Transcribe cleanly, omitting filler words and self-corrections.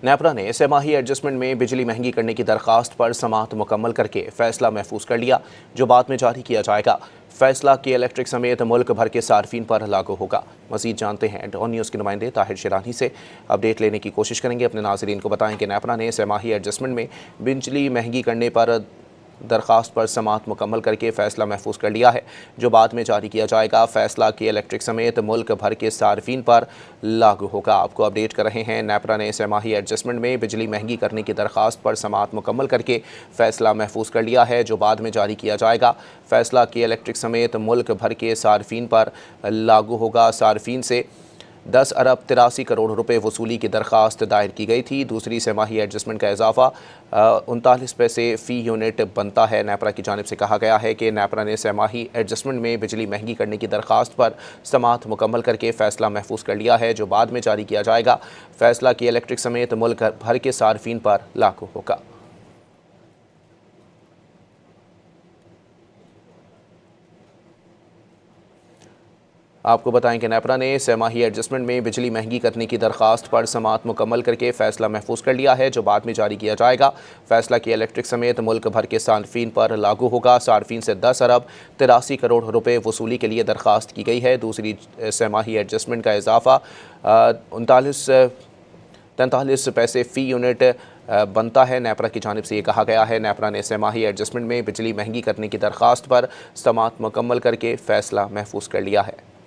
نیپرا نے سہ-ماہی ایڈجسٹمنٹ میں بجلی مہنگی کرنے کی درخواست پر سماعت مکمل کر کے فیصلہ محفوظ کر لیا، جو بعد میں جاری کیا جائے گا۔ فیصلہ کے الیکٹرک سمیت ملک بھر کے صارفین پر لاگو ہوگا۔ مزید جانتے ہیں ڈان نیوز کے نمائندے طاہر شیرانی سے، اپڈیٹ لینے کی کوشش کریں گے۔ اپنے ناظرین کو بتائیں کہ نیپرا نے سہ-ماہی ایڈجسٹمنٹ میں بجلی مہنگی کرنے پر درخواست پر سماعت مکمل کر کے فیصلہ محفوظ کر لیا ہے، جو بعد میں جاری کیا جائے گا۔ فیصلہ کے الیکٹرک سمیت ملک بھر کے صارفین پر لاگو ہوگا۔ آپ کو اپڈیٹ کر رہے ہیں، نیپرا نے سہ-ماہی ایڈجسٹمنٹ میں بجلی مہنگی کرنے کی درخواست پر سماعت مکمل کر کے فیصلہ محفوظ کر لیا ہے، جو بعد میں جاری کیا جائے گا۔ فیصلہ کے الیکٹرک سمیت ملک بھر کے صارفین پر لاگو ہوگا۔ صارفین سے 10 ارب 83 کروڑ روپے وصولی کی درخواست دائر کی گئی تھی۔ دوسری سہ-ماہی ایڈجسٹمنٹ کا اضافہ 39 پیسے فی یونٹ بنتا ہے۔ نیپرا کی جانب سے کہا گیا ہے کہ نیپرا نے سہ-ماہی ایڈجسٹمنٹ میں بجلی مہنگی کرنے کی درخواست پر سماعت مکمل کر کے فیصلہ محفوظ کر لیا ہے، جو بعد میں جاری کیا جائے گا۔ فیصلہ کی الیکٹرک سمیت ملک بھر کے صارفین پر لاگو ہوگا۔ آپ کو بتائیں کہ نیپرا نے سہ-ماہی ایڈجسٹمنٹ میں بجلی مہنگی کرنے کی درخواست پر سماعت مکمل کر کے فیصلہ محفوظ کر لیا ہے، جو بعد میں جاری کیا جائے گا۔ فیصلہ کی الیکٹرک سمیت ملک بھر کے صارفین پر لاگو ہوگا۔ صارفین سے 10 ارب 83 کروڑ روپے وصولی کے لیے درخواست کی گئی ہے۔ دوسری سہ-ماہی ایڈجسٹمنٹ کا اضافہ 43 پیسے فی یونٹ بنتا ہے۔ نیپرا کی جانب سے یہ کہا گیا ہے، نیپرا نے سہ-ماہی ایڈجسٹمنٹ میں بجلی مہنگی کرنے کی درخواست پر سماعت مکمل کر کے فیصلہ محفوظ کر لیا ہے۔